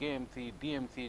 KMC DMC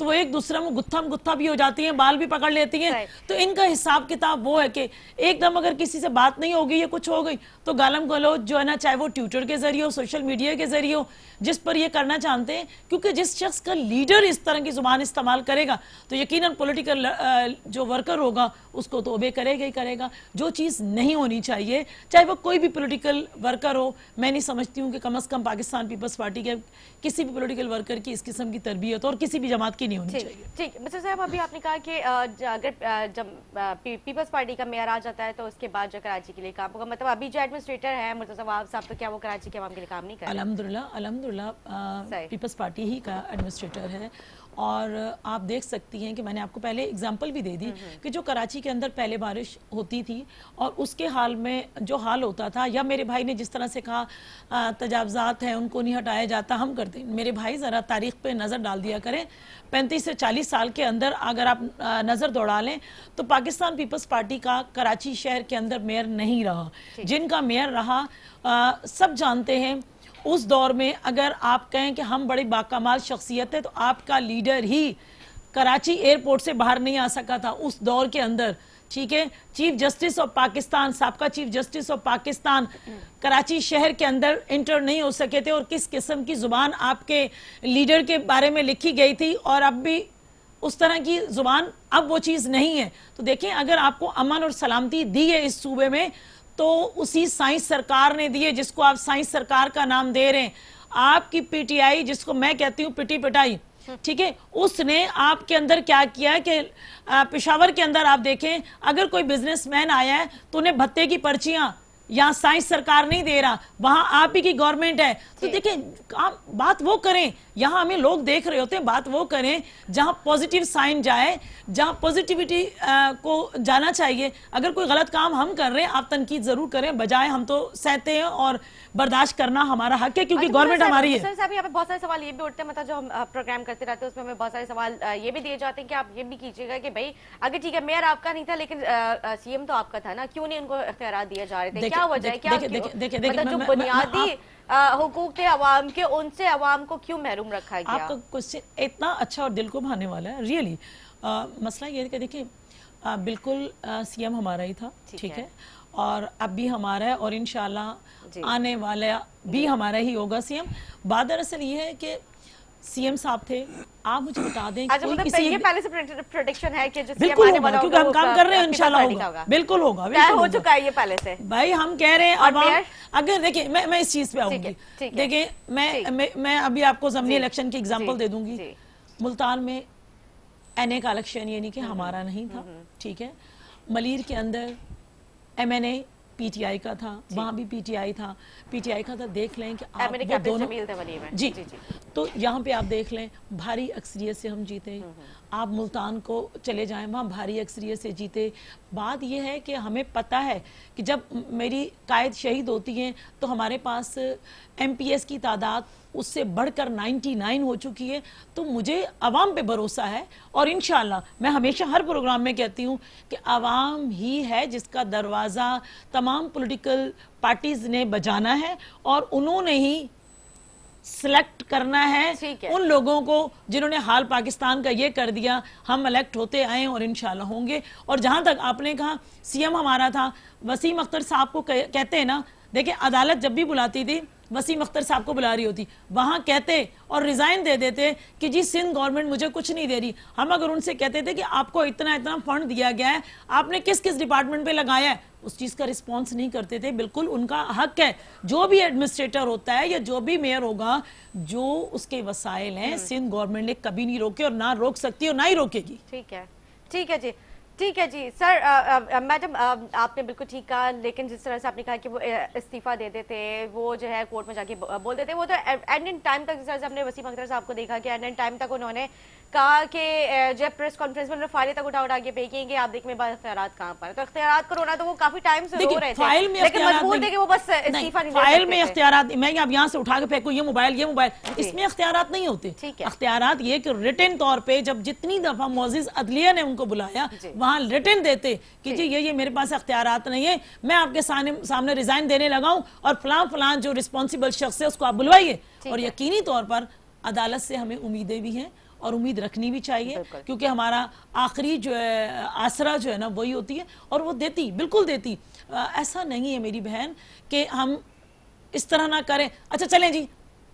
تو وہ ایک دوسرے میں گتھم گتھا بھی ہو جاتی ہیں, بال بھی پکڑ لیتی ہیں. تو ان کا حساب کتاب وہ ہے کہ ایک دم اگر کسی سے بات نہیں ہوگی یا کچھ ہو گئی تو گالم گلوچ جو ہے نا, چاہے وہ ٹویٹر کے ذریعے ہو, سوشل میڈیا کے ذریعے ہو, جس پر یہ کرنا چاہتے ہیں. کیونکہ جس شخص کا لیڈر اس طرح کی زبان استعمال کرے گا تو یقیناً پولیٹیکل جو ورکر ہوگا اس کو تو اوبے کرے گا ہی کرے گا. جو چیز نہیں ہونی چاہیے, چاہے وہ کوئی بھی پولیٹیکل ورکر ہو, میں نہیں سمجھتی ہوں کہ کم از کم پاکستان پیپلز پارٹی کے کسی بھی پولیٹیکل ورکر کی اس قسم کی تربیت اور کسی بھی جماعت کی نہیں ہونی چاہیے. ٹھیک مسٹر صاحب, ابھی آپ نے کہا کہ اگر جب پیپلز پارٹی کا میئر آ جاتا ہے تو اس کے بعد جو کراچی کے لیے کام ہوگا, مطلب ابھی جو ایڈمنسٹریٹر ہے مرتضیٰ صاحب, تو کیا وہ کراچی کے عوام کے لیے کام نہیں کر رہے؟ الحمدللہ پیپلز پارٹی ہی کا ایڈمنسٹریٹر ہے. اور آپ دیکھ سکتی ہیں کہ میں نے آپ کو پہلے اگزامپل بھی دے دی کہ جو کراچی کے اندر پہلے بارش ہوتی تھی اور اس کے حال میں جو حال ہوتا تھا, یا میرے بھائی نے جس طرح سے کہا تجاوزات ہیں ان کو نہیں ہٹایا جاتا, ہم کرتے ہیں. میرے بھائی ذرا تاریخ پہ نظر ڈال دیا کریں, 35 سے 40 سال کے اندر اگر آپ نظر دوڑا لیں تو پاکستان پیپلز پارٹی کا کراچی شہر کے اندر میئر نہیں رہا. جن کا میئر رہا سب جانتے ہیں. اس دور میں اگر آپ کہیں کہ ہم بڑی باکمال شخصیت ہے تو آپ کا لیڈر ہی کراچی ایئرپورٹ سے باہر نہیں آ سکا تھا اس دور کے اندر. ٹھیک ہے, چیف جسٹس آف پاکستان, سابقہ chief justice of Pakistan Karachi شہر کے اندر انٹر نہیں ہو سکے تھے. اور کس قسم کی زبان آپ کے لیڈر کے بارے میں لکھی گئی تھی, اور اب بھی اس طرح کی زبان اب وہ چیز نہیں ہے. تو دیکھیں, اگر آپ کو امن اور سلامتی دی ہے اس صوبے میں تو اسی سائنس سرکار نے دی ہے جس کو آپ سائنس سرکار کا نام دے رہے ہیں. آپ کی پی ٹی آئی, جس کو میں کہتی ہوں پٹی پٹائی, ٹھیک ہے, اس نے آپ کے اندر کیا کیا ہے کہ پشاور کے اندر آپ دیکھیں اگر کوئی بزنس مین آیا ہے تو انہیں بھتے کی پرچیاں یہاں سائنس سرکار نہیں دے رہا, وہاں آپ ہی کی گورنمنٹ ہے. تو دیکھیں, آپ بات وہ کریں, یہاں ہمیں لوگ دیکھ رہے ہوتے ہیں, بات وہ کریں جہاں پوزیٹیو سائن جائے, جہاں پوزیٹیوٹی کو جانا چاہیے. اگر کوئی غلط کام ہم کر رہے ہیں آپ تنقید ضرور کریں, بجائے ہم تو سہتے ہیں اور برداشت کرنا ہمارا حق ہے کیونکہ گورنمنٹ ہماری ہے. سر صاحب, یہاں پہ بہت سارے سوال یہ بھی اٹھتے ہیں, مطلب جو ہم پروگرام کرتے رہتے ہیں اس میں ہمیں بہت سارے سوال یہ بھی دیے جاتے ہیں کہ آپ یہ بھی کیجیے گا کہ بھائی اگر ٹھیک ہے میئر آپ کا نہیں تھا لیکن سی ایم تو آپ کا تھا نا, کیوں نہیں ان کو اختیارات دیے جا رہے تھے, کیا وجہ ہے, کیا مطلب جو بنیادی حقوق تھے عوام کے ان سے عوام کو کیوں محروم رکھا گیا؟ آپ کا کوسچن اتنا اچھا اور دل کو بھانے والا ہے ریئلی. مسئلہ یہ ہے کہ دیکھیں بالکل سی ایم ہمارا ہی تھا, ٹھیک ہے, اور اب بھی ہمارا ہے اور انشاءاللہ آنے والا بھی ہمارا ہی ہوگا سی ایم. بات دراصل یہ ہے کہ سی ایم صاحب تھے, آپ مجھے بتا دیں یہ پہلے سے پریڈکشن ہے کہ بالکل ہوگا کیونکہ ہم کام کر رہے ہیں, انشاءاللہ ہوگا, بالکل ہوگا, ہو چکا ہے یہ پہلے سے. بھائی ہم کہہ رہے ہیں عوام, اگر دیکھیں میں اس چیز پہ آؤں گی, دیکھیں میں ابھی آپ کو ضمنی الیکشن کی اگزامپل دے دوں گی. ملتان میں این اے کا الیکشن یعنی کہ ہمارا نہیں تھا, ٹھیک ہے, ملیر کے اندر M N A P T I کا تھا, وہاں بھی پی ٹی آئی تھا, دیکھ لیں کہ آپ وہ دونوں, جی تو یہاں پہ آپ دیکھ لیں بھاری اکثریت سے ہم جیتے. آپ ملتان کو چلے جائیں, وہاں بھاری اکثریت سے جیتے. بات یہ ہے کہ ہمیں پتہ ہے کہ جب میری قائد شہید ہوتی ہیں تو ہمارے پاس ایم پی ایس کی تعداد اس سے بڑھ کر 99 ہو چکی ہے. تو مجھے عوام پہ بھروسہ ہے اور انشاءاللہ میں ہمیشہ ہر پروگرام میں کہتی ہوں کہ عوام ہی ہے جس کا دروازہ تمام پولیٹیکل پارٹیز نے بجانا ہے اور انہوں نے ہی سلیکٹ کرنا ہے ان لوگوں کو جنہوں نے حال پاکستان کا یہ کر دیا. ہم الیکٹ ہوتے آئے اور انشاءاللہ ہوں گے. اور جہاں تک آپ نے کہا سی ایم ہمارا تھا, وسیم اختر صاحب کو کہتے ہیں نا, دیکھیں عدالت جب بھی بلاتی تھی وسیم اختر صاحب کو بلا رہی ہوتی, وہاں کہتے اور ریزائن دے دیتے کہ جی سندھ گورنمنٹ مجھے کچھ نہیں دے رہی. ہم اگر ان سے کہتے تھے کہ آپ کو اتنا فنڈ دیا گیا ہے, آپ نے کس ڈپارٹمنٹ پہ لگایا ہے, اس چیز کا رسپانس نہیں کرتے تھے. بالکل ان کا حق ہے, جو بھی ایڈمنسٹریٹر ہوتا ہے یا جو بھی میئر ہوگا, جو اس کے وسائل ہیں سندھ گورنمنٹ نے کبھی نہیں روکے اور نہ روک سکتی اور نہ ہی روکے گی. ٹھیک ہے جی, ٹھیک ہے جی. سر میڈم آپ نے بالکل ٹھیک کہا, لیکن جس طرح سے آپ نے کہا کہ وہ استعفیٰ دیتے تھے, وہ جو ہے کورٹ میں جا کے بول دیتے, وہ تو اینڈ ٹائم تک, جس طرح سے ہم نے وسیم اختر صاحب کو دیکھا کہ اینڈ ٹائم تک انہوں نے کہا کہ جب پریس کانفرنس میں فائلیں تک اٹھا کے پھینکیں گے, آپ دیکھیں میرے پاس اختیارات کہاں پر, تو اختیارات کو رونا تو وہ کافی ٹائم سے رو رہے تھے, لیکن مجبور تھے کہ وہ بس استعفیٰ نہیں دے سکتے. فائل میں اختیارات, میں اب یہاں سے اٹھا کے پھینکوں یہ موبائل, اس میں اختیارات نہیں ہوتے. اختیارات یہ کہ ریٹن طور پہ جب جتنی دفعہ معزز عدلیہ نے ان کو بلایا وہاں ریٹن دیتے کہ جی یہ میرے پاس اختیارات نہیں ہے, میں آپ کے سامنے ریزائن دینے لگا ہوں اور فلاں جو ریسپانسیبل شخص ہے اس کو آپ بلوائیے. اور یقینی طور پر عدالت سے ہمیں امیدیں بھی ہیں اور امید رکھنی بھی چاہیے، کیونکہ ہمارا آخری جو ہے آسرا جو ہے نا وہی ہوتی ہے، اور وہ دیتی، بالکل دیتی. ایسا نہیں ہے میری بہن کہ ہم اس طرح نہ کریں. اچھا چلیں جی،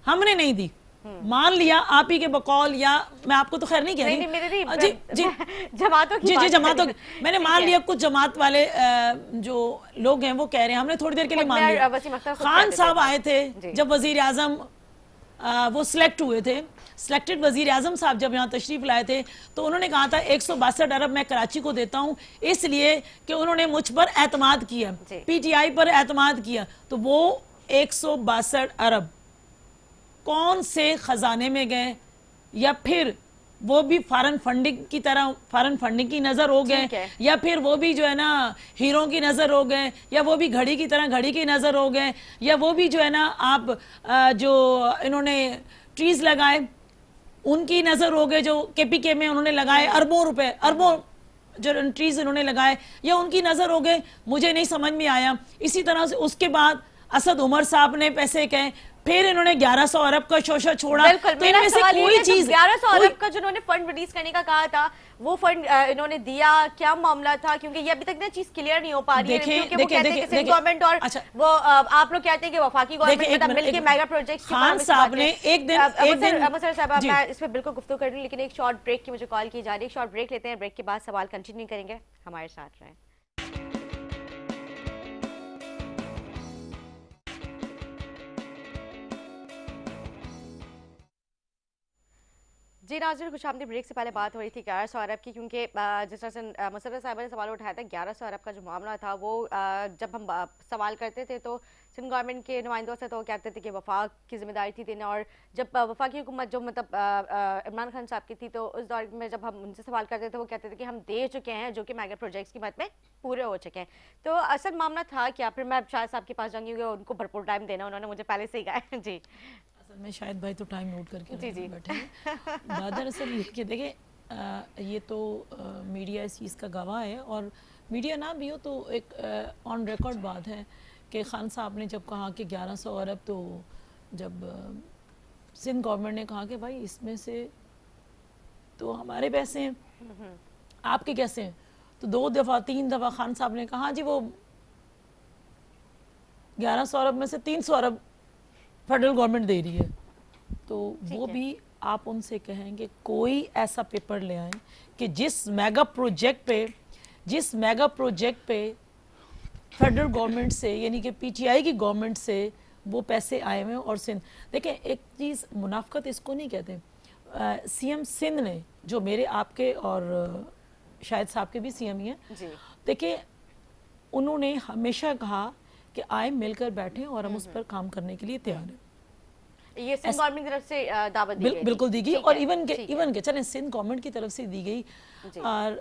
ہم نے نہیں دی، مان لیا آپ ہی کے بقول، یا میں آپ کو تو خیر نہیں کہہ رہی، جی جماعتوں کی جی جماعتوں میں نے مان لیا کچھ جماعت والے جو لوگ ہیں وہ کہہ رہے ہیں، ہم نے تھوڑی دیر کے لیے مان لیا. خان صاحب آئے تھے جب وزیر اعظم وہ سلیکٹ ہوئے تھے، سلیکٹڈ وزیر اعظم صاحب جب یہاں تشریف لائے تھے تو انہوں نے کہا تھا 162 ارب میں کراچی کو دیتا ہوں، اس لیے کہ انہوں نے مجھ پر اعتماد کیا، پی ٹی آئی پر اعتماد کیا. تو وہ 162 ارب کون سے خزانے میں گئے، یا پھر وہ بھی فارن فنڈنگ کی طرح فارن فنڈنگ کی نظر ہو گئے، یا پھر وہ بھی جو ہے نا ہیروں کی نظر ہو گئے، یا وہ بھی گھڑی کی طرح گھڑی کی نظر ہو گئے، یا وہ بھی جو ہے نا آپ جو انہوں نے ٹریز لگائے ان کی نظر ہو گئے، جو کے پی کے میں انہوں نے لگائے اربوں روپے، اربوں جو ٹریز انہوں نے لگائے، یا ان کی نظر ہو گئے. مجھے نہیں سمجھ میں آیا. اسی طرح سے اس کے بعد اسد عمر صاحب نے پیسے کہے، پھر انہوں نے 1100 ارب کا شوشہ چھوڑا. بالکل، میرا سوال یہ ہے 1100 ارب کا جنہوں نے فنڈ ریلیز کرنے کا کہا تھا وہ فنڈ انہوں نے دیا، کیا معاملہ تھا؟ کیونکہ یہ ابھی تک نا چیز کلیئر نہیں ہو پا رہی ہے، کیونکہ وہ کہتے ہیں کہ سندھ گورنمنٹ اور وہ آپ لوگ کہتے ہیں کہ وفاقی گورنمنٹ مطلب مل کے میگا پروجیکٹس خان صاحب نے ایک دن مسر صاحب میں اس پہ بالکل گفتگو کر رہی ہوں، لیکن ایک شارٹ بریک کی مجھے کال کی جا رہی ہے. ایک شارٹ بریک لیتے ہیں، بریک کے بعد سوال کنٹینیو کریں گے، ہمارے ساتھ رہیں. جی ناظرین، خوش آمدید. بریک سے پہلے بات ہو رہی تھی 1100 ارب کی، کیونکہ جس طرح سے مسرت صاحبہ نے سوال اٹھایا تھا 1100 ارب کا جو معاملہ تھا وہ جب ہم سوال کرتے تھے تو سندھ گورنمنٹ کے نمائندوں سے تو وہ کہتے تھے کہ وفاق کی ذمہ داری تھی دینا، اور جب وفاقی حکومت جو مطلب عمران خان صاحب کی تھی تو اس دور میں جب ہم ان سے سوال کرتے تھے وہ کہتے تھے کہ ہم دے چکے ہیں، جو کہ میگا پروجیکٹس کی مد میں پورے ہو چکے ہیں. تو اصل معاملہ تھا کیا؟ پھر میں شاہد صاحب کے پاس جاؤں گی، ان کو بھرپور ٹائم دینا، انہوں نے مجھے پہلے سے ہی کہا ہے. جی میں شاید بھائی تو ٹائم نوٹ کر کے بیٹھے ہیں. دراصل یہ کہ دیکھیں یہ تو میڈیا اس چیز کا گواہ ہے، اور میڈیا نہ بھی ہو تو ایک آن ریکارڈ بات ہے کہ خان صاحب نے جب کہا کہ 1100 ارب، تو جب سندھ گورنمنٹ نے کہا کہ بھائی اس میں سے تو ہمارے پیسے ہیں، آپ کے کیسے ہیں، تو 2 دفعہ 3 دفعہ خان صاحب نے کہا جی وہ 1100 ارب میں سے 300 ارب فیڈرل گورنمنٹ دے رہی ہے. تو وہ بھی آپ ان سے کہیں کہ کوئی ایسا پیپر لے آئیں کہ جس میگا پروجیکٹ پہ فیڈرل گورنمنٹ سے، یعنی کہ پی ٹی آئی کی گورنمنٹ سے وہ پیسے آئے ہوئے ہیں. اور سندھ دیکھیں ایک چیز، منافقت اس کو نہیں کہتے. سی ایم سندھ نے، جو میرے آپ کے اور شاہد صاحب کے بھی سی ایم ہی ہیں، دیکھیں انہوں نے ہمیشہ کہا کہ آئے مل کر بیٹھیں اور ہم اس پر کام کرنے کے لیے تیار ہیں. یہ سندھ گورنمنٹ کی طرف سے دعوت دی گئی، بالکل دی گئی، اور ایون کہ چلیں سندھ گورنمنٹ کی طرف سے دی گئی. اور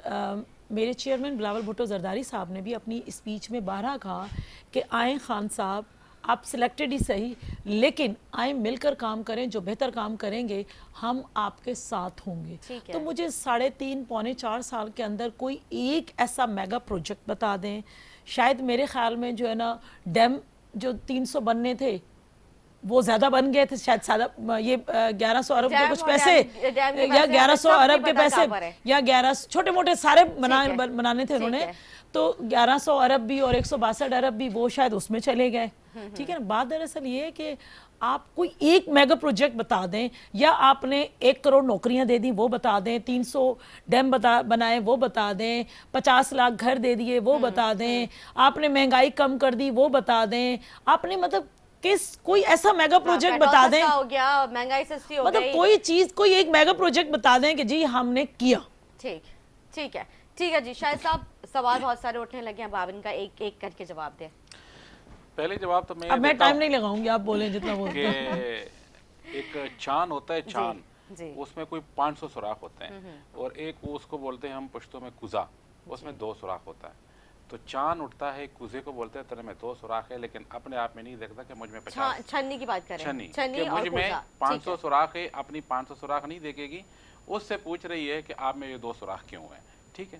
میرے چیئرمین بلاول بھٹو زرداری صاحب نے بھی اپنی اسپیچ میں بارہا کہا کہ آئیں خان صاحب، آپ سلیکٹڈ ہی صحیح، لیکن آئیں مل کر کام کریں، جو بہتر کام کریں گے ہم آپ کے ساتھ ہوں گے. تو مجھے 3.5 پونے 4 سال کے اندر کوئی ایک ایسا میگا پروجیکٹ بتا دیں. شاید میرے خیال میں جو ہے نا ڈیم جو 300 بننے تھے وہ زیادہ بن گئے تھے، شاید یہ 1100 ارب کے کچھ پیسے، یا 1100 ارب کے پیسے، یا 1100 چھوٹے موٹے سارے بنانے تھے انہوں نے، تو 1100 ارب بھی اور 162 ارب بھی وہ شاید اس میں چلے گئے. ٹھیک ہے نا. بات دراصل یہ ہے کہ آپ کوئی ایک میگا پروجیکٹ بتا دیں، یا آپ نے 1 کروڑ نوکریاں دے دیں وہ بتا دیں، 300 ڈیم بنائے وہ بتا دیں، 50 لاکھ گھر دے دیے وہ بتا دیں، آپ نے مہنگائی کم کر دی وہ بتا دیں، آپ نے مطلب کوئی ایسا میگا پروجیکٹ بتا دیں، مطلب کوئی چیز، کوئی ایک میگا پروجیکٹ بتا دیں کہ جی ہم نے کیا. ٹھیک ہے جی. شاہد صاحب سوال بہت سارے اٹھنے لگے ہیں، آپ ان کا ایک ایک کر کے جواب دیں. پہلے جواب تو اب میں ٹائم نہیں لگاؤں گی، آپ بولیں جتنا بولتے ہیں. ایک چاند ہوتا ہے، چاند اس میں کوئی 500 سوراخ ہوتے ہیں، اور ایک اس کو بولتے ہیں ہم پشتوں میں کوزہ، اس میں 2 سوراخ ہوتا ہے. تو چاند اٹھتا ہے، کوزے کو بولتے ہیں تیرے میں 2 سوراخ ہے، لیکن اپنے آپ میں نہیں دیکھتا کہ مجھ میں 50 چھنی کی بات کریں، کہ مجھ میں 500 سوراخ ہے. اپنی 500 سوراخ نہیں دیکھے گی، اس سے پوچھ رہی ہے کہ آپ میں یہ 2 سوراخ کیوں ہیں. ٹھیک ہے.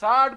60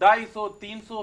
250-300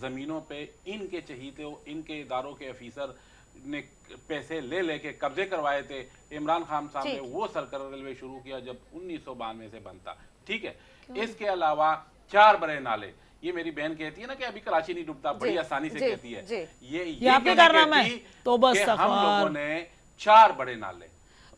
زمینوں پہ ان کے چہیتے ان کے اداروں کے افیسر نے پیسے لے کے قبضے کروائے تھے. عمران خان صاحب نے وہ سرکل ریلوے شروع کیا جب 1992 سے بنتا. ٹھیک ہے. اس کے علاوہ 4 بڑے نالے. یہ میری بہن کہتی ہے نا کہ ابھی کراچی نہیں ڈوبتا, بڑی آسانی سے کہتی ہے. یہ آپ کے کارنامہ ہے توبہ کہ ہم استغفار. لوگوں نے 4 بڑے نالے.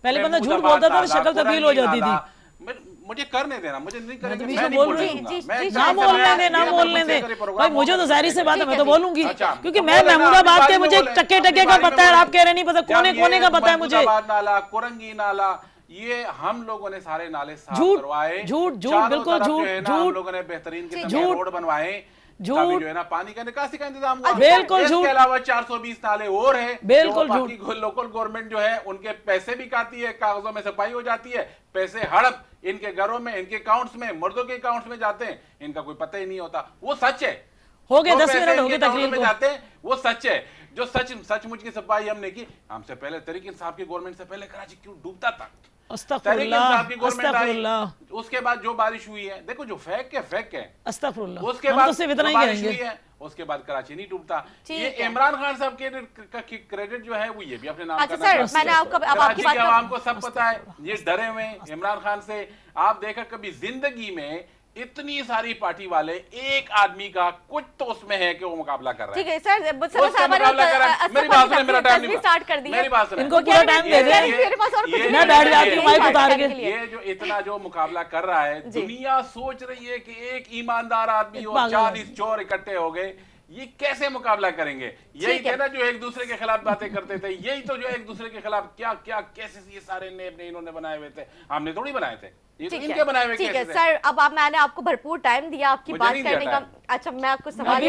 پہلے بندہ جھوٹ بولتا تھا اور شکل تبدیل ہو جاتی تھی. مجھے کرنے دینا, مجھے نہیں کرنے دینا, میں میں بول نہیں رہی بولوں گا. نہ بولنے دیں, نہ بولنے دیں بھائی, مجھے تو ظاہری سے بات ہے, میں تو بولوں گی کیونکہ میں محمود آباد کے مجھے ٹکے کا پتہ ہے, آپ کہہ رہے نہیں پتہ, کونے کونے کا پتہ ہے مجھے. محمود آباد نالا, کورنگی نالا, یہ ہم لوگوں نے سارے نالے صاف کروائے. جھوٹ بالکل جھوٹ. ہم لوگوں نے بہترین قسم کے روڈ بنوائے, جھوٹ جو ہے نا پانی کا نکاسی کا انتظام ہوا. بالکل اس جھوٹ. کے علاوہ 420 نالے اور ہیں بالکل جو باقی لوکل گورنمنٹ جو ہے ان کے پیسے بھی کاتی ہے, کاغذوں میں صفائی ہو جاتی ہے, پیسے ہڑپ ان کے گھروں میں, ان کے اکاؤنٹس میں, مردوں کے اکاؤنٹس میں جاتے ہیں, ان کا کوئی پتہ ہی نہیں ہوتا. وہ سچ ہے. ہو گئے 10 منٹ ہو گئے تقریر کو. جاتے ہیں وہ سچ ہے. جو سچ مجھ کی صفائی ہم نے کی. ہم سے پہلے طریق انصاف کی گورنمنٹ سے پہلے کراچی کیوں ڈوبتا تھا؟ استغفر اللہ, استغفر اللہ. اس کے بعد جو بارش ہوئی ہے, دیکھو جو فیک ہے استغفر اللہ, اس کے بعد بارش ہوئی ہے, اس کے بعد کراچی نہیں ڈوبتا. یہ عمران خان صاحب کے کریڈٹ جو ہے وہ یہ بھی اپنے نام کرنا چاہتے ہیں. کراچی کے عوام کو سب پتا ہے, یہ ڈرے ہوئے عمران خان سے. آپ دیکھا کبھی زندگی میں اتنی ساری پارٹی والے ایک آدمی کا کچھ تو اس میں ہے کہ وہ مقابلہ کر رہا ہے. ٹھیک ہے سر, میری بات سنیں, میرا ٹائم نہیں سٹارٹ کر دیا, میری بات سنیں, ان کو پورا ٹائم دے دیں. میں بیٹھ جاتی ہوں مائک اتار کے. یہ جو اتنا جو مقابلہ کر رہا ہے, دنیا سوچ رہی ہے کہ ایک ایماندار آدمی اور 40 چور اکٹھے ہو گئے, یہ کیسے مقابلہ کریں گے؟ یہی تھے نا جو ایک دوسرے کے خلاف باتیں کرتے تھے, یہی تو جو ایک دوسرے کے خلاف کیا کیسے یہ سارے نیب انہوں نے بنائے ہوئے تھے, ہم نے تھوڑی بنائے تھے. ٹھیک ہے سر, اب میں نے آپ کو بھرپور ٹائم دیا آپ کی بات کرنے کا. اچھا میں آپ کو سوال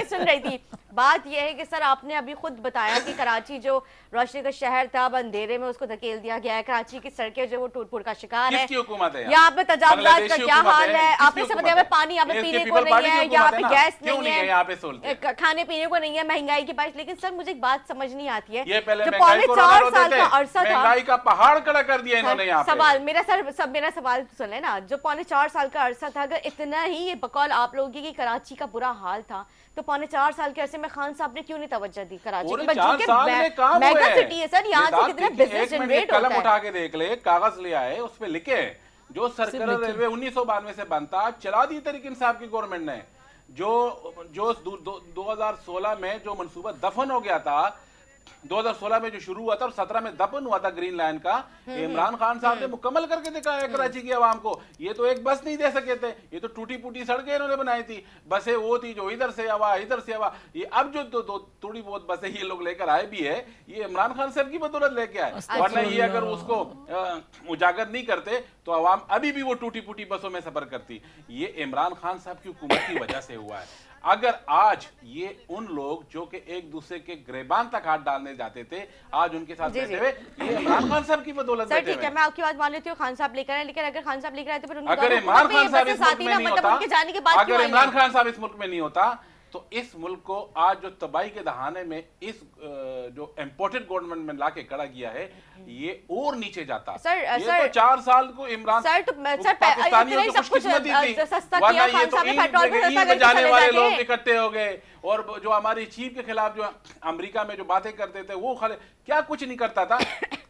سن رہی تھی. بات یہ ہے کہ سر آپ نے ابھی خود بتایا کہ کراچی جو روشنی کا شہر تھا اب اندھیرے میں اس کو دھکیل دیا گیا ہے. کراچی کی سڑکیں جو وہ ٹوٹ پھوٹ کا شکار ہے. یہاں پہ تجاوزات کا کیا حال ہے؟ آپ نے سے بتایا ہمیں پانی یہاں پہ پینے کو نہیں ہے, یہاں پہ گیس نہیں ہے, کھانے پینے کو نہیں ہے, مہنگائی کی بات. لیکن سر مجھے ایک بات سمجھ نہیں آتی ہے, جو پونے 4 سال کا عرصہ تھا, مہنگائی کا پہاڑ کھڑا کر دیا انہوں نے یہاں پہ. سوال میرا سوال سن لیں نا, جو پونے 4 سال کا عرصہ تھا, اگر اتنا ہی یہ بقول آپ لوگوں کی کراچی کا برا حال تھا تو پونے 4 سال کے عرصے میں خان صاحب نے کیوں نہیں توجہ دی کراچی کی؟ میگا سٹی ہے سر, یہاں سے کتنا بزنس جنریٹ ہوتا ہے. قلم اٹھا کے دیکھ لے, کاغذ لے آئے, اس پہ لکھے جو سرکل ریلوے 1992 سے بنتا چلا دی طریق انصاف کی گورنمنٹ نے, جو 2016 میں جو منصوبہ دفن ہو گیا تھا, 2016 میں جو شروع ہوا تھا اور 17 میں دفن ہوا تھا گرین لائن کا, عمران خان صاحب نے مکمل کر کے دکھایا کراچی کی عوام کو. یہ تو ایک بس نہیں دے سکے تھے, یہ تو ٹوٹی پوٹی سڑکیں انہوں نے بنائی تھی. بسیں وہ تھی جو ادھر سے ہوا ادھر سے ہوا. یہ اب جو تھوڑی بہت بسیں یہ لوگ لے کر آئے بھی ہے, یہ عمران خان صاحب کی بدولت لے کے آئے, ورنہ یہ اگر اس کو اجاگر نہیں کرتے تو عوام ابھی بھی وہ ٹوٹی پوٹی بسوں میں سفر کرتی. یہ عمران خان صاحب کی حکومت کی وجہ سے ہوا ہے. اگر آج یہ ان لوگ جو کہ ایک دوسرے کے گریبان تک ہاتھ ڈالنے جاتے تھے, آج ان کے ساتھ بیٹھے ہوئے, یہ عمران خان صاحب کی بدولت بیٹھے ہوئے. ٹھیک ہے, میں آپ کی بات مان لیتی ہوں, خان صاحب لے کر آئے, لیکن اگر خان صاحب لے کر آئے تو پھر اگر عمران خان صاحب اس ملک میں نہیں ہوتا, اگر عمران خان صاحب اس ملک میں نہیں ہوتا تو اس ملک کو آج جو تباہی کے دہانے میں اس جو امپورٹڈ گورنمنٹ میں لا کے کھڑا کیا ہے, یہ اور نیچے جاتا. یہ تو 4 سال کو عمران پاکستانیوں کی خوش قسمتی تھی, ورنہ یہ تو این بجانے والے لوگ اکٹھے ہو گئے, اور جو ہماری چیف کے خلاف جو امریکہ میں جو باتیں کرتے تھے وہ کیا کچھ نہیں کرتا تھا.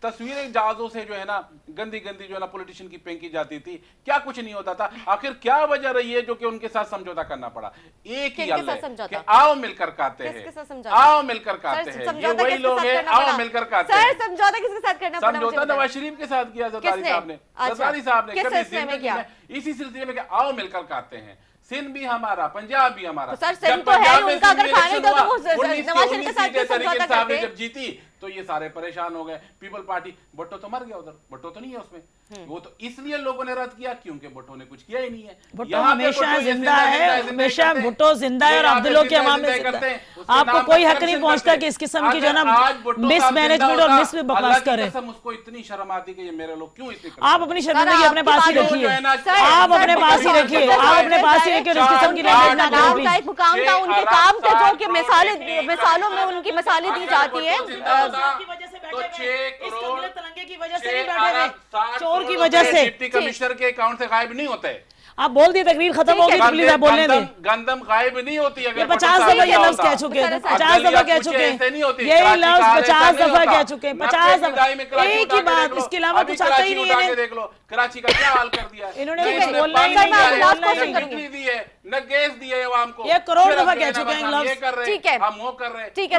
تصویریں جہازوں سے جو ہے نا گندی جو ہے نا پولیٹیشین کی پھینکی جاتی تھی, کیا کچھ نہیں ہوتا تھا. آخر کیا وجہ رہی ہے جو کہ ان کے ساتھ سمجھوتا کرنا پڑا؟ ایک ہی حل ہے کہ آؤ مل کر کھاتے ہیں, آؤ مل کر کھاتے ہیں. یہ وہی لوگ ہیں, آؤ مل کر کھاتے ہیں. سمجھوتا کس کے ساتھ کرنا پڑا؟ سمجھوتا نواز شریف کے ساتھ کیا زرداری صاحب نے. زرداری صاحب نے کبھی زندگی میں اسی سلسلے میں کہ آؤ مل کر کھاتے ہیں. سندھ بھی ہمارا, پنجاب بھی ہمارا. جب پنجاب میں نواز شریف کے ساتھ جب جیتی تو یہ سارے پریشان ہو گئے. پیپل پارٹی, بھٹو تو مر گیا ادھر, بھٹو تو نہیں ہے اس میں. وہ تو اس لیے لوگوں نے رد کیا کیونکہ بھٹو نے کچھ کیا ہی نہیں ہے. بھٹو ہمیشہ زندہ ہے, ہمیشہ بھٹو زندہ ہے, اور عبداللہ کے عوام میں زندہ ہے. آپ کو کوئی حق نہیں پہنچتا کہ اس قسم کی جو نا مس مینجمنٹ اور مس میں بکواس کرے. اس کو اتنی شرم آتی کہ یہ میرے لوگ کیوں اتنی کرتے ہیں. آپ اپنی شرمندگی اپنے پاس ہی رکھیے, آپ اپنے پاس ہی رکھیے, آپ اپنے پاس ہی رکھیے. اور اس قسم کی لینگویج نہ کریں. ایک مقام تھا ان کے کام تھا جو کہ مثالوں میں ان کی مثالیں دی جاتی ہیں. تو 6 کروڑ تلنگے کی وجہ سے نہیں بیٹھے ہوئے, چور کی وجہ سے ڈپٹی کمشنر کے اکاؤنٹ سے غائب نہیں ہوتے. آپ بول دیے تقریر ختم ہو گئی پلیز آپ بولنے دیں. گندم غائب نہیں ہوتی اگر 50 دفعہ یہ لفظ کہہ چکے ہیں, 50 دفعہ کہہ چکے ہیں, یہی لفظ 50 دفعہ کہہ چکے ہیں, 50 دفعہ, ایک ہی بات, اس کے علاوہ کچھ آتا ہی نہیں ہے. دیکھ لو کراچی کا کیا حال کر دیا انہوں نے کچھ بولنا ہی نہیں, بجلی دی ہے نہ گیس دی ہے عوام کو, 1 کروڑ دفعہ کہہ چکے ہیں لفظ. ٹھیک ہے, ہم وہ کر رہے ہیں. ٹھیک ہے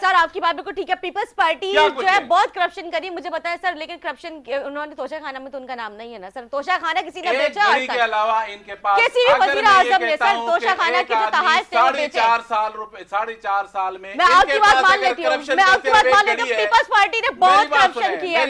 سر آپ کی بات بالکل ٹھیک ہے. پیپلز پارٹی جو ہے بہت کرپشن کری, مجھے بتائیں سر, لیکن کرپشن انہوں نے توشہ خانہ میں تو ان کا نام نہیں ہے نا سر, توشہ خانہ کسی نے بیچا آج تک, کے علاوہ ان کے پاس کسی بھی وزیر اعظم نے سر توشہ خانہ کی جو تحائف تھے وہ بیچے. 4.5 سال میں میں آپ کی بات مان لیتی ہوں, میں آپ کی بات مان لیتی ہوں, پیپلز پارٹی نے بہت کرپشن کی ہے.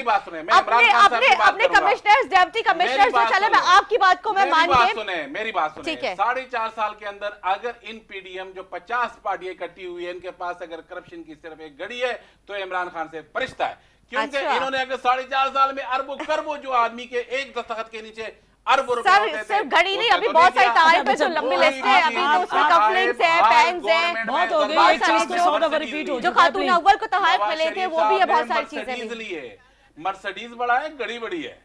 اپنے کمشنرز, ڈیپٹی کمشنرز جو چلے, میں آپ کی بات کو میں مان کے, میری بات سنیں, 4.5 سال کے اندر اگر ان پی ڈی ایم جو 50 پارٹیاں اکٹھی ہوئی ہیں ان کے پاس اگر کرپشن کی صرف ایک گڑی ہے تو عمران خان سے فرشتہ ہے, کیونکہ انہوں نے اگر 4.5 سال میں اربوں کربوں جو آدمی کے ایک دستخط کے نیچے اربوں روپے ہوتے تھے, صرف گھڑی نہیں, ابھی بہت ساری تحائف ہے جو لمبی لسٹ ہے, ابھی تو اس میں کفلنگز ہیں, پینز ہیں, بہت ہو گئی, ایک چیز تو 100 دفعہ ریپیٹ ہو جو خاتون اول کو تحائف ملے تھے وہ بھی ہے, بہت ساری چیزیں بھی. مرسڈیز بڑا ہے, گڑی بڑی ہے,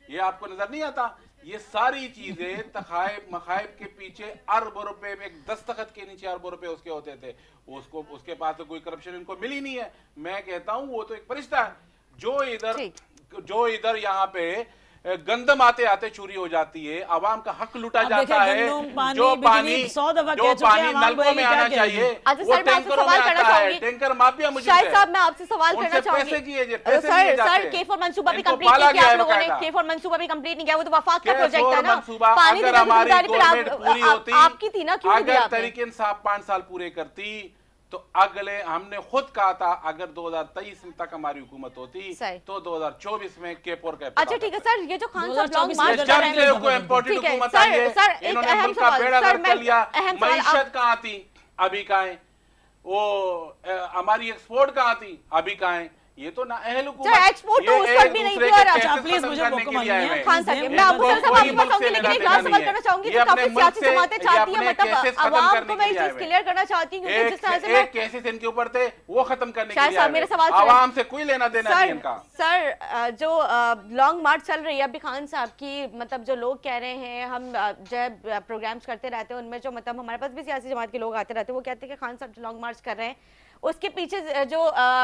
یہ آپ کو نظر نہیں آتا. یہ ساری چیزیں تخائف مخائف کے پیچھے ارب روپے, ایک دستخط کے نیچے ارب روپے اس کے ہوتے تھے. اس کے پاس تو کوئی کرپشن ان کو ملی نہیں ہے. میں کہتا ہوں وہ تو ایک فرشتہ ہے. جو ادھر یہاں پہ گندم آتے آتے چوری ہو جاتی ہے, عوام کا حق لوٹا جاتا ہے, جو پانی نلکوں میں آنا چاہیے وہ ٹینکروں میں آتا ہے, ٹینکر مافیا مجھے شاہد صاحب میں آپ سے سوال کرنا چاہوں گی. پیسے کیے پیسے لیے جاتے ہیں. سر K4 منصوبہ بھی کمپلیٹ نہیں کیا آپ لوگوں نے, K4 منصوبہ بھی کمپلیٹ نہیں کیا, وہ تو وفاق کا پروجیکٹ ہے نا, پانی اگر ہماری گورنمنٹ پوری ہوتی, آپ کی تھی نا, کیوں نہیں دیا اگر تحریک انصاف 5 سال پورے کرتی تو اگلے, ہم نے خود کہا تھا اگر 2023 تک ہماری حکومت ہوتی تو 2024 میں K4 کا. اچھا ٹھیک ہے سر, یہ جو خان صاحب لانگ مارچ کر رہے ہیں, سر ایک اہم سوال, سر میں اہم سوال, معیشت کہاں تھی ابھی کہاں ہے, وہ ہماری ایکسپورٹ کہاں تھی ابھی کہاں ہے, یہ تو نہ اہل حکومت, ایکسپورٹ تو اس وقت بھی نہیں کیا. اچھا پلیز مجھے موقع مانیے خان صاحب, میں آپ کو صاحب آپ کے پاس آؤں گی, لیکن ایک لاسٹ سوال کرنا چاہوں گی, جو کافی سیاسی جماعتیں چاہتی ہیں, مطلب عوام کو میں یہ چیز کلیئر کرنا چاہتی ہوں, کیونکہ جس طرح سے ایک کیسز ان کے اوپر تھے وہ ختم کرنے کے لیے آئے ہیں, عوام سے کوئی لینا دینا نہیں ان کا. سر جو لانگ مارچ چل رہی ہے ابھی خان صاحب کی, مطلب جو لوگ کہہ رہے ہیں, ہم جب پروگرامز کرتے رہتے ہیں ان میں جو مطلب ہمارے پاس بھی سیاسی جماعت کے لوگ آتے رہتے ہیں, وہ کہتے ہیں کہ خان صاحب جو لانگ مارچ کر رہے ہیں اس کے پیچھے جو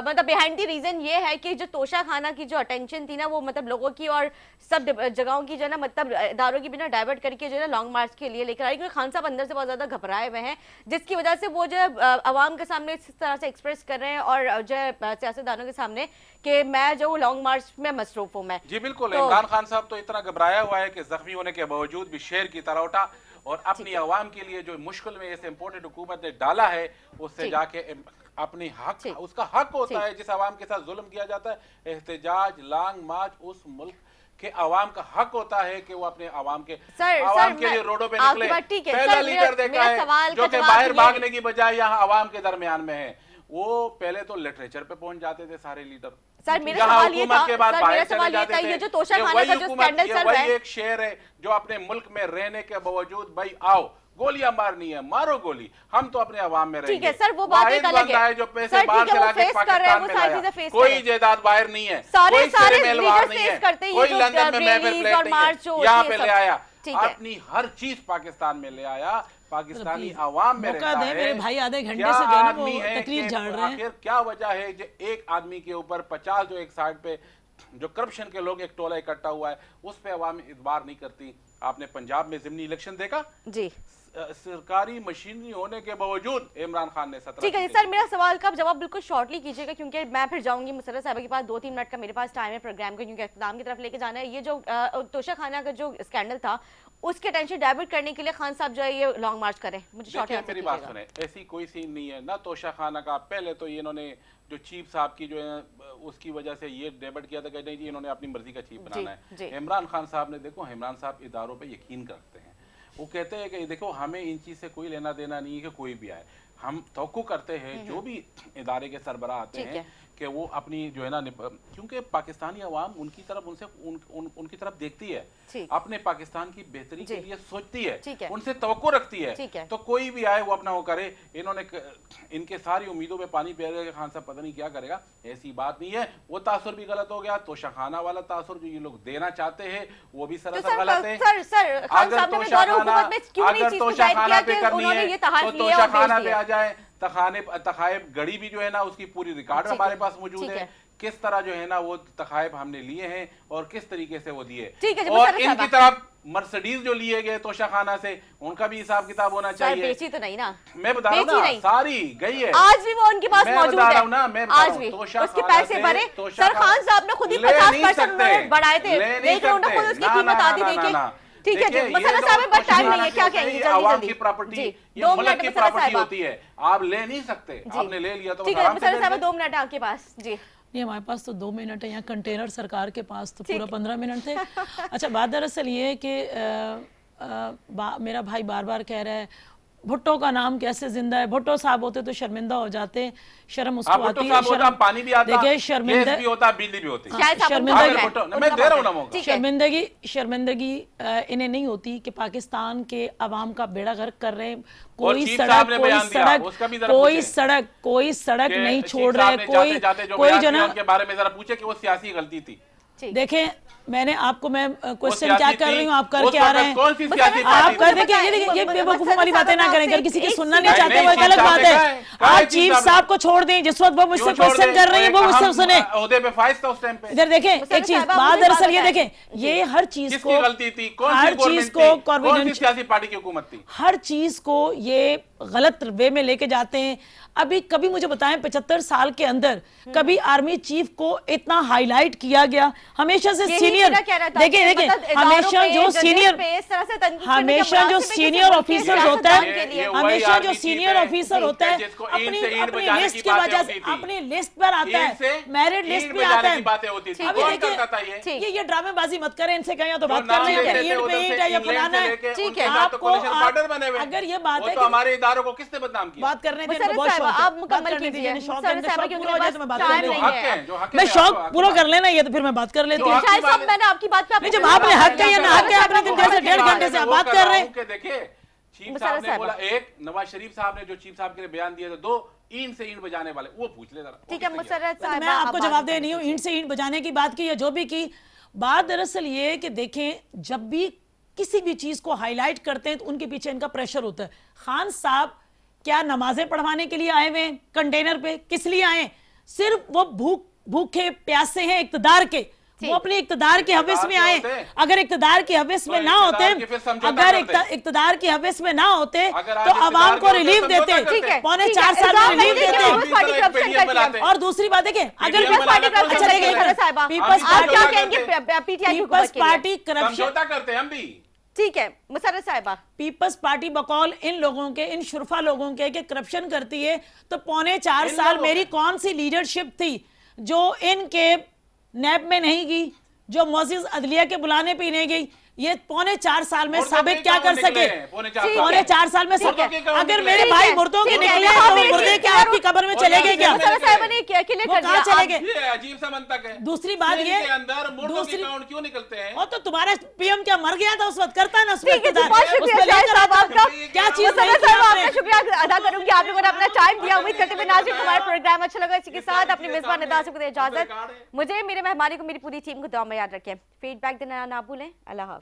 مطلب بیہائنڈ دی ریزن یہ ہے کہ جو توشہ خانہ کی جو اٹینشن تھی نا, وہ مطلب لوگوں کی اور سب جگہوں کی جو ہے نا, مطلب اداروں کی بنا ڈائیورٹ کر کے جو ہے نا لانگ مارچ کے لیے لے کر آئی, کیونکہ خان صاحب اندر سے بہت زیادہ گھبرائے ہوئے ہیں, جس کی وجہ سے وہ جو ہے عوام کے سامنے اس طرح سے ایکسپریس کر رہے ہیں اور جو ہے سیاستدانوں کے سامنے کہ میں جو لانگ مارچ میں مصروف ہوں. میں جی بالکل, عمران خان صاحب تو اتنا گھبرایا ہوا ہے کہ زخمی ہونے کے باوجود بھی شیر کی طرح اٹھا اور اپنی عوام کے لیے جو مشکل میں اس امپورٹنٹ حکومت نے ڈالا ہے اس سے جا کے اپنی حق, اس کا حق ہوتا ہے جس عوام کے ساتھ ظلم کیا جاتا ہے, احتجاج لانگ مارچ اس ملک کے عوام کا حق ہوتا ہے کہ وہ اپنے عوام کے لیے روڈوں پہ نکلے. پہلا لیڈر دیکھا ہے جو کہ باہر بھاگنے کی بجائے یہاں عوام کے درمیان میں ہے, وہ پہلے تو لٹریچر پہ پہنچ جاتے تھے سارے لیڈر. سر میرا سوال یہ تھا, یہ جو توشہ خانہ کا جو سکینڈل چل رہا ہے, ایک شہر ہے جو اپنے ملک میں رہنے کے باوجود بھائی آؤ گولیاں مارنی ہے, مارو گولی, ہم تو اپنے عوام میں رہیں گے. ٹھیک ہے سر, وہ بات ایک الگ ہے, جو پیسے باہر چلا کے پاکستان میں لایا, کوئی جائیداد باہر نہیں ہے, کوئی سرے میلوار نہیں ہے, کوئی لندن میں محفل پلیٹ نہیں ہے, یہاں پہ لے آیا, اپنی ہر چیز پاکستان میں لے آیا, پاکستانی عوام میں رہتا ہے. میرے بھائی آدھے گھنٹے سے جو ہے وہ تقریر جھاڑ رہے ہیں. آخر کیا وجہ ہے جو ایک آدمی کے اوپر 50 جو ایک سائڈ پہ جو کرپشن کے لوگ ایک ٹولہ اکٹھا ہوا ہے اس پہ عوام اعتبار نہیں کرتی. آپ نے پنجاب میں ضمنی الیکشن دیکھا, جی سرکاری مشینری ہونے کے باوجود عمران خان نے 17. ٹھیک ہے سر, میرا سوال کا جواب بالکل شارٹلی کیجیے گا, کیونکہ میں پھر جاؤں گی مسرت صاحبہ کے پاس, 2-3 منٹ کا میرے پاس ٹائم ہے پروگرام کا, کیونکہ اختتام کی طرف لے کے جانا ہے. یہ جو توشہ خانہ کا جو اسکینڈل تھا اس کے ٹینشن ڈائیورٹ کرنے کے لیے خان صاحب جو ہے یہ لانگ مارچ کریں. مجھے شارٹلی میری بات سنیں, ایسی کوئی سین نہیں ہے نہ توشہ خانہ کا. پہلے تو انہوں نے جو چیف صاحب کی جو ہے اس کی وجہ سے یہ ڈیبٹ کیا تھا کہ نہیں جی انہوں نے اپنی مرضی کا چیف بنانا ہے. عمران خان صاحب نے دیکھو, عمران صاحب اداروں پہ یقین کرتے ہیں, وہ کہتے ہیں کہ دیکھو ہمیں ان چیز سے کوئی لینا دینا نہیں ہے کہ کوئی بھی آئے, ہم توقع کرتے ہیں جو بھی ادارے کے سربراہ آتے ہیں کہ کہ وہ اپنی جو ہے نا کیونکہ پاکستانی عوام ان کی طرف ان کی طرف دیکھتی ہے, اپنے پاکستان کی بہتری کے لیے سوچتی ہے, ان سے توقع رکھتی ہے, تو کوئی بھی آئے وہ اپنا وہ کرے. انہوں نے ان کے ساری امیدوں پہ پانی پھیر دیا کہ خان صاحب پتہ نہیں کیا کرے گا, ایسی بات نہیں ہے. وہ تاثر بھی غلط ہو گیا, توشخانہ والا تاثر جو یہ لوگ دینا چاہتے ہیں وہ بھی سراسر غلط ہے. اگر توشخانہ پہ کرنی ہے تو توشخانہ پہ آ جائے. تخائف گڑی بھی جو ہے نا اس کی پوری ریکارڈ ہمارے پاس موجود ہے, کس طرح جو ہے نا وہ تخائف ہم نے لیے ہیں اور کس طریقے سے وہ دیے. اور ان کی طرف مرسڈیز جو لیے گئے توشخانہ سے, ان کا بھی حساب کتاب ہونا چاہیے. بیچی تو نہیں نا, میں بتا رہا ہوں نا, ساری گئی ہے, آج بھی وہ ان کے پاس موجود ہے, آج بھی اس کے پیسے بھرے. سر خان صاحب نے خود ہی 50% بڑھائے تھے, لیکن انہوں نے خود اس کی قیمت آدھی دیکھیں. ٹھیک ہے جی, مسئلہ صاحب ہے, بس ٹائم نہیں ہے, کیا کہیں گے عوام کی پراپرٹی, یہ ملک کی پراپرٹی ہوتی ہے, آپ لے نہیں سکتے, آپ نے لے لیا تو ٹھیک ہے. مسئلہ صاحب 2 منٹ آپ کے پاس. جی نہیں, ہمارے پاس تو 2 منٹ ہے, یہاں کنٹینر سرکار کے پاس تو پورا 15 منٹ تھے. اچھا, بات دراصل یہ ہے کہ میرا بھائی بار بار کہہ رہا ہے بھٹو کا نام کیسے زندہ ہے. بھٹو صاحب ہوتے تو شرمندہ ہو جاتے, شرم اس کو آتی ہے, شرم پانی بھی آتا, دیکھیں گیس بھی ہوتا, بجلی بھی ہوتی. شرمندگی انہیں نہیں ہوتی کہ پاکستان کے عوام کا بیڑا غرق کر رہے ہیں. کوئی سڑک نہیں چھوڑ رہے, کوئی جناب کے بارے میں ذرا پوچھے کہ وہ سیاسی غلطی تھی. دیکھیں, میں نے آپ کو میں کوشچن کیا کر رہی ہوں, آپ کر کے آ رہے ہیں, آپ کر دیں کہ یہ بے وقوفوں والی باتیں نہ کریں, اگر کسی کی سننا نہیں چاہتے وہ ایک الگ بات ہے. آپ چیف صاحب کو چھوڑ دیں, جس وقت وہ مجھ سے کوشچن کر رہی ہیں وہ مجھ سے سنیں. ادھر دیکھیں ایک چیز, بات دراصل یہ دیکھیں, یہ ہر چیز کو ہر چیز کو یہ غلط وے میں لے کے جاتے ہیں. ابھی کبھی مجھے بتائیں 75 سال کے اندر کبھی آرمی چیف کو اتنا ہائی لائٹ کیا گیا؟ ہمیشہ سے سینئر, دیکھیں ہمیشہ جو سینئر آفیسر ہوتا ہے, ہمیشہ جو سینئر آفیسر ہوتا ہے اپنی لسٹ کی وجہ سے اپنی لسٹ پر آتا ہے, میرٹ لسٹ پہ آتا ہے. ابھی دیکھیں یہ ڈرامے بازی مت کریں, ان سے کہیں تو بات کر لیں کہ اینٹ پہ اینٹ ہے یا فلانا ہے. ٹھیک ہے, آپ کو اگر یہ بات ہے کہ ہمارے اداروں کو کس نے بدنام کیا, بات کرنے دیں بہت آپ مکمل کیجئے. میں شوق پورا کر لینا, یہ تو پھر میں بات کر لیتی ہوں. شاہد صاحب, میں نے آپ کی بات پہ جب آپ نے حق ہے یا نہ حق ہے, آپ نے دن جیسے 1.5 گھنٹے سے آپ بات کر رہے ہیں. دیکھیں چیف صاحب نے بولا, ایک نواز شریف صاحب نے جو چیف صاحب کے لیے بیان دیے تھے, 2 اینٹ سے اینٹ بجانے والے, وہ پوچھ لے ذرا. ٹھیک ہے مسرت صاحب, میں آپ کو جواب دے نہیں ہوں. اینٹ سے اینٹ بجانے کی بات کی یا جو بھی کی, بات دراصل یہ ہے کہ دیکھیں جب بھی کسی بھی چیز کو ہائی لائٹ کرتے ہیں تو ان کے پیچھے ان کا پریشر ہوتا ہے. خان صاحب کیا نمازیں پڑھوانے کے لیے آئے ہوئے ہیں کنٹینر پہ؟ کس لیے آئے ہیں؟ صرف وہ بھوکے پیاسے ہیں اقتدار کے, وہ اپنے اقتدار کے حوث میں آئے. اگر اقتدار کی حوث میں نہ ہوتے, اگر اقتدار کی حوث میں نہ ہوتے تو عوام کو ریلیف دیتے, 4.5 سال میں ریلیف دیتے. اور دوسری بات ہے کہ اگر پیپلز پارٹی کرپشن کرتے ہم بھی, ٹھیک ہے مسرت صاحبہ, پیپلز پارٹی بقول ان لوگوں کے, ان شرفا لوگوں کے کہ کرپشن کرتی ہے, تو 4.5 سال میری کون سی لیڈرشپ تھی جو ان کے نیب میں نہیں گئی, جو معزز عدلیہ کے بلانے پہ نہیں گئی؟ یہ 4.5 سال میں ثابت کیا کر سکے؟ 4.5 سال میں اگر میرے بھائی مردوں کے نکلے تو مردے کیا آپ کی قبر میں چلے گئے کیا؟ وہ کہاں چلے گئے؟ عجیب سا منطق ہے. دوسری بات یہ, دوسری اکاؤنٹ کیوں نکلتے ہیں؟ اور تو تمہارا پی ایم کیا مر گیا تھا اس وقت, کرتا ہے نا اس وقت کیا چیز شکریہ ادا کروں گی, آپ لوگوں نے اپنا ٹائم دیا. امید کرتے ہوئے ناظرین کو ہمارا پروگرام اچھا لگا. اسی کے ساتھ اپنی میزبان ندا سے کو دے اجازت. مجھے, میرے مہمانی کو, میری پوری ٹیم کو دعا میں یاد رکھیں. فیڈ بیک دینا نہ بھولیں. اللہ حافظ.